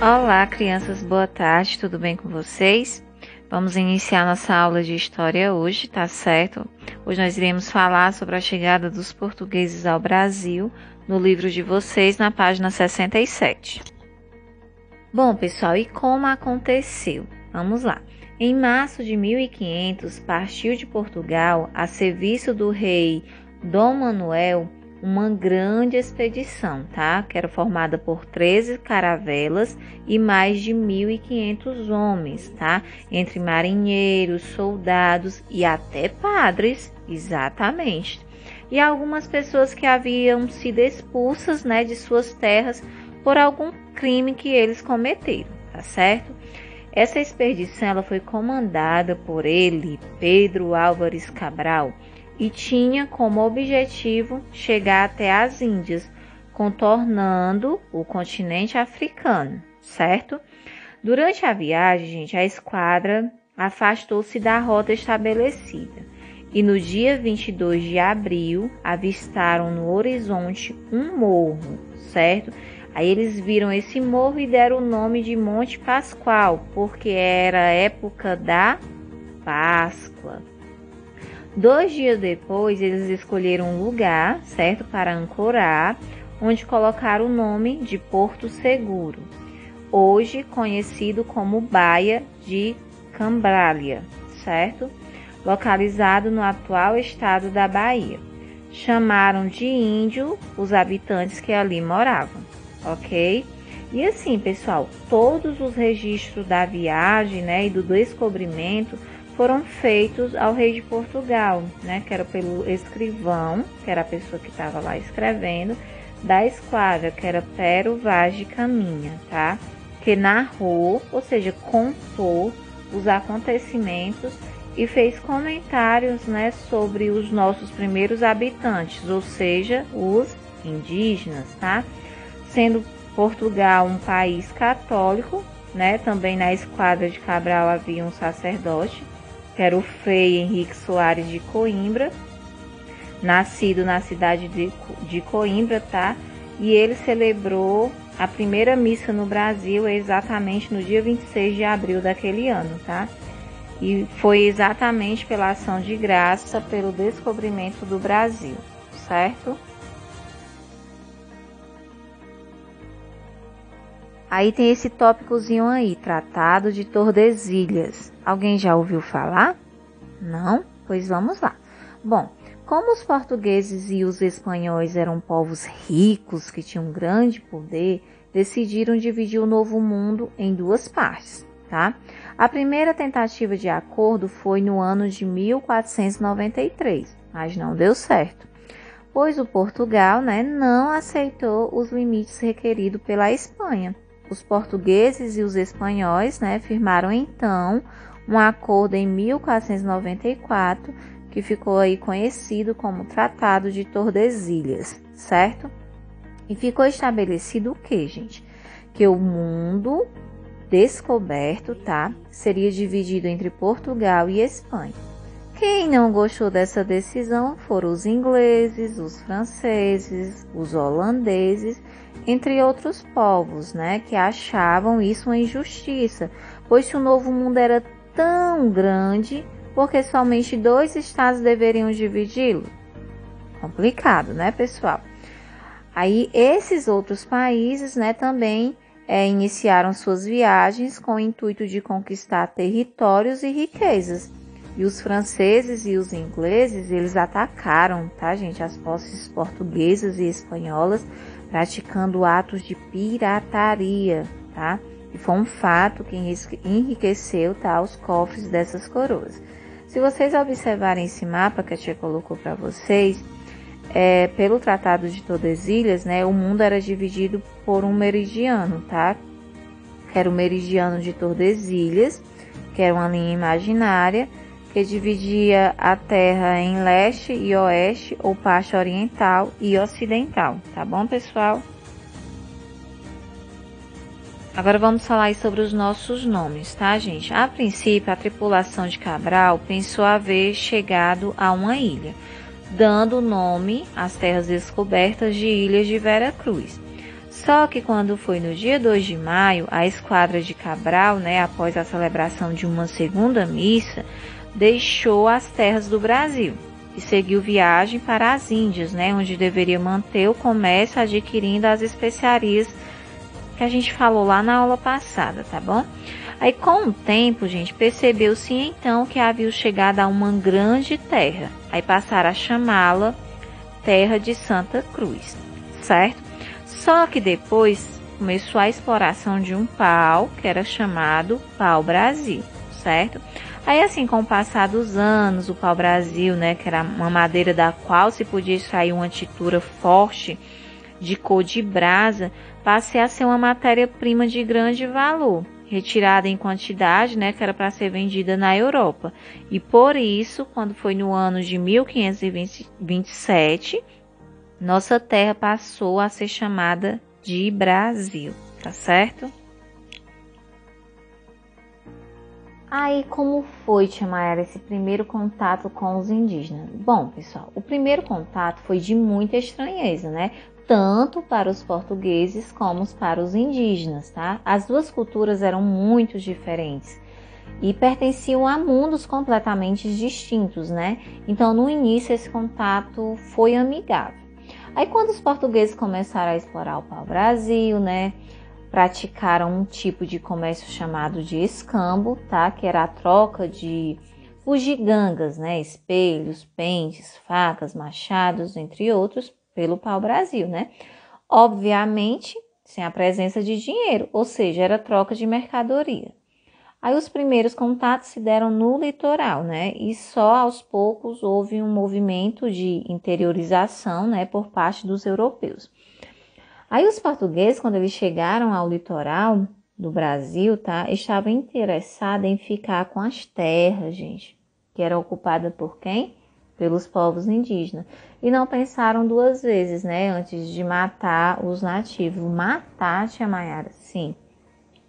Olá, crianças, boa tarde, tudo bem com vocês? Vamos iniciar nossa aula de história hoje, tá certo? Hoje nós iremos falar sobre a chegada dos portugueses ao Brasil no livro de vocês, na página 67. Bom, pessoal, e como aconteceu? Vamos lá. Em março de 1500, partiu de Portugal, a serviço do rei Dom Manuel, uma grande expedição, tá? Que era formada por 13 caravelas e mais de 1.500 homens, tá? Entre marinheiros, soldados e até padres, exatamente. E algumas pessoas que haviam sido expulsas, né, de suas terras por algum crime que eles cometeram, tá certo? Essa expedição ela foi comandada por ele, Pedro Álvares Cabral, e tinha como objetivo chegar até as Índias, contornando o continente africano, certo? Durante a viagem, gente, a esquadra afastou-se da rota estabelecida e no dia 22 de abril avistaram no horizonte um morro, certo? Aí eles viram esse morro e deram o nome de Monte Pascoal, porque era a época da Páscoa. 2 dias depois, eles escolheram um lugar, certo, para ancorar, onde colocaram o nome de Porto Seguro, hoje conhecido como Baía de Cambralha, certo? Localizado no atual estado da Bahia. Chamaram de índio os habitantes que ali moravam, ok? E assim, pessoal, todos os registros da viagem, né, e do descobrimento foram feitos ao rei de Portugal, né, que era pelo escrivão, que era a pessoa que estava lá escrevendo, da esquadra, que era Pero Vaz de Caminha, tá? Que narrou, ou seja, contou os acontecimentos e fez comentários, né, sobre os nossos primeiros habitantes, ou seja, os indígenas, tá? Sendo Portugal um país católico, né? Também na esquadra de Cabral havia um sacerdote, que era o Frei Henrique Soares de Coimbra, nascido na cidade de Coimbra, tá? E ele celebrou a primeira missa no Brasil exatamente no dia 26 de abril daquele ano, tá? E foi exatamente pela ação de graça, pelo descobrimento do Brasil, certo? Aí tem esse tópicozinho aí, Tratado de Tordesilhas. Alguém já ouviu falar? Não? Pois vamos lá. Bom, como os portugueses e os espanhóis eram povos ricos que tinham grande poder, decidiram dividir o Novo Mundo em duas partes, tá? A primeira tentativa de acordo foi no ano de 1493, mas não deu certo, pois o Portugal, né, não aceitou os limites requeridos pela Espanha. Os portugueses e os espanhóis, né, firmaram então um acordo em 1494, que ficou aí conhecido como Tratado de Tordesilhas, certo? E ficou estabelecido o que, gente? Que o mundo descoberto, tá, seria dividido entre Portugal e Espanha. Quem não gostou dessa decisão foram os ingleses, os franceses, os holandeses, entre outros povos, né, que achavam isso uma injustiça, pois se o Novo Mundo era tão grande, porque somente 2 estados deveriam dividi-lo? Complicado, né, pessoal? Aí esses outros países, né, também iniciaram suas viagens com o intuito de conquistar territórios e riquezas. E os franceses e os ingleses, eles atacaram, tá, gente, as posses portuguesas e espanholas, praticando atos de pirataria, tá? E foi um fato que enriqueceu, tá, os cofres dessas coroas. Se vocês observarem esse mapa que a tia colocou para vocês, pelo Tratado de Tordesilhas, né, o mundo era dividido por um meridiano, tá? Que era o meridiano de Tordesilhas, que era uma linha imaginária, que dividia a Terra em leste e oeste, ou parte oriental e ocidental, tá bom, pessoal? Agora vamos falar aí sobre os nossos nomes, tá, gente? A princípio, a tripulação de Cabral pensou haver chegado a uma ilha, dando o nome às terras descobertas de Ilhas de Vera Cruz. Só que quando foi no dia 2 de maio, a esquadra de Cabral, né, após a celebração de uma segunda missa, deixou as terras do Brasil e seguiu viagem para as Índias, né, onde deveria manter o comércio adquirindo as especiarias que a gente falou lá na aula passada, tá bom? Aí com o tempo, gente, percebeu-se então que havia chegado a uma grande terra. Aí passaram a chamá-la Terra de Santa Cruz, certo? Só que depois começou a exploração de um pau, que era chamado pau-brasil, certo? Aí assim, com o passar dos anos, o pau-brasil, né, que era uma madeira da qual se podia extrair uma tintura forte de cor de brasa, passou a ser uma matéria-prima de grande valor, retirada em quantidade, né, que era para ser vendida na Europa. E por isso, quando foi no ano de 1527, nossa terra passou a ser chamada de Brasil, tá certo? Aí, como foi, tia Mayara, esse primeiro contato com os indígenas? Bom, pessoal, o primeiro contato foi de muita estranheza, né? Tanto para os portugueses como para os indígenas, tá? As duas culturas eram muito diferentes e pertenciam a mundos completamente distintos, né? Então, no início, esse contato foi amigável. Aí, quando os portugueses começaram a explorar o pau-brasil, né? Praticaram um tipo de comércio chamado de escambo, tá? Que era a troca de bugigangas, né? Espelhos, pentes, facas, machados, entre outros, pelo pau-brasil, né? Obviamente, sem a presença de dinheiro, ou seja, era troca de mercadoria. Aí os primeiros contatos se deram no litoral, né? E só aos poucos houve um movimento de interiorização, né, por parte dos europeus. Aí os portugueses, quando eles chegaram ao litoral do Brasil, tá, estavam interessados em ficar com as terras, gente, que era ocupada por quem? Pelos povos indígenas. E não pensaram duas vezes, né, antes de matar os nativos. Matar, tia Mayara, sim,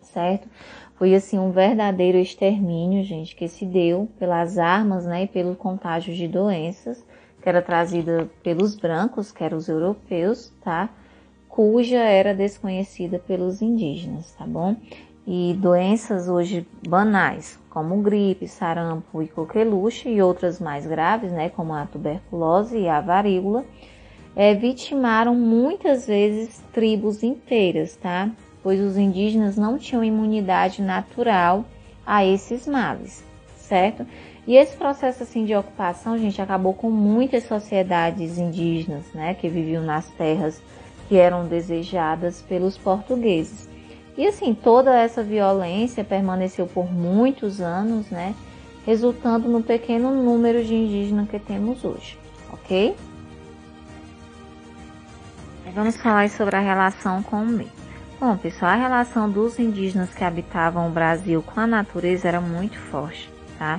certo? Foi assim um verdadeiro extermínio, gente, que se deu pelas armas, né, e pelo contágio de doenças, que era trazida pelos brancos, que eram os europeus, tá? Cuja era desconhecida pelos indígenas, tá bom? E doenças hoje banais, como gripe, sarampo e coqueluche, e outras mais graves, né, como a tuberculose e a varíola, vitimaram muitas vezes tribos inteiras, tá? Pois os indígenas não tinham imunidade natural a esses males, certo? E esse processo assim de ocupação, gente, acabou com muitas sociedades indígenas, né, que viviam nas terras que eram desejadas pelos portugueses. E assim, toda essa violência permaneceu por muitos anos, né, resultando no pequeno número de indígenas que temos hoje, ok? Vamos falar sobre a relação com o meio. Bom, pessoal, a relação dos indígenas que habitavam o Brasil com a natureza era muito forte, tá?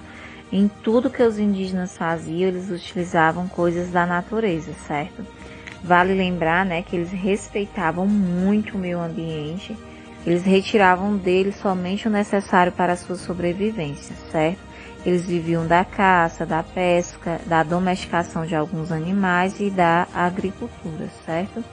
Em tudo que os indígenas faziam, eles utilizavam coisas da natureza, certo? Vale lembrar, né, que eles respeitavam muito o meio ambiente, eles retiravam dele somente o necessário para a sua sobrevivência, certo? Eles viviam da caça, da pesca, da domesticação de alguns animais e da agricultura, certo?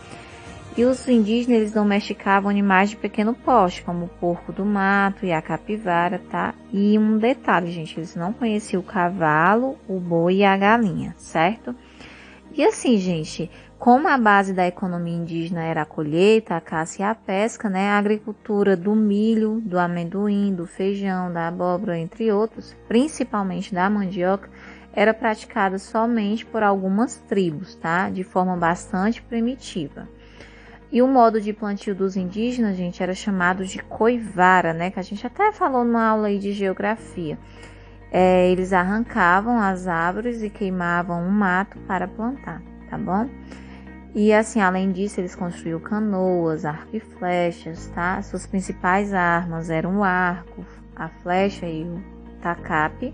E os indígenas, eles domesticavam animais de pequeno porte, como o porco do mato e a capivara, tá? E um detalhe, gente, eles não conheciam o cavalo, o boi e a galinha, certo? E assim, gente, como a base da economia indígena era a colheita, a caça e a pesca, né? A agricultura do milho, do amendoim, do feijão, da abóbora, entre outros, principalmente da mandioca, era praticada somente por algumas tribos, tá? De forma bastante primitiva. E o modo de plantio dos indígenas, gente, era chamado de coivara, né? Que a gente até falou numa aula aí de geografia. Eles arrancavam as árvores e queimavam o mato para plantar, tá bom? E assim, além disso, eles construíam canoas, arco e flechas, tá? Suas principais armas eram o arco, a flecha e o tacape.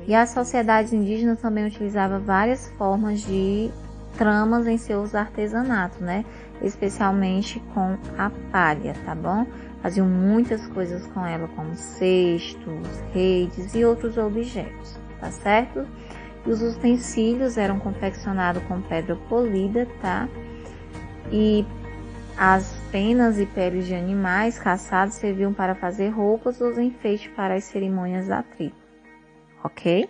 E as sociedades indígenas também utilizavam várias formas de tramas em seus artesanatos, né? Especialmente com a palha, tá bom? Faziam muitas coisas com ela, como cestos, redes e outros objetos, tá certo? E os utensílios eram confeccionados com pedra polida, tá? E as penas e peles de animais caçados serviam para fazer roupas ou enfeites para as cerimônias da tribo. Ok?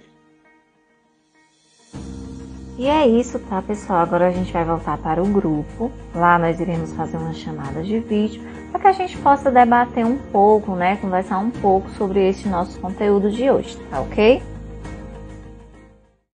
E é isso, tá, pessoal? Agora a gente vai voltar para o grupo. Lá nós iremos fazer uma chamada de vídeo para que a gente possa debater um pouco, né? Conversar um pouco sobre esse nosso conteúdo de hoje, tá ok?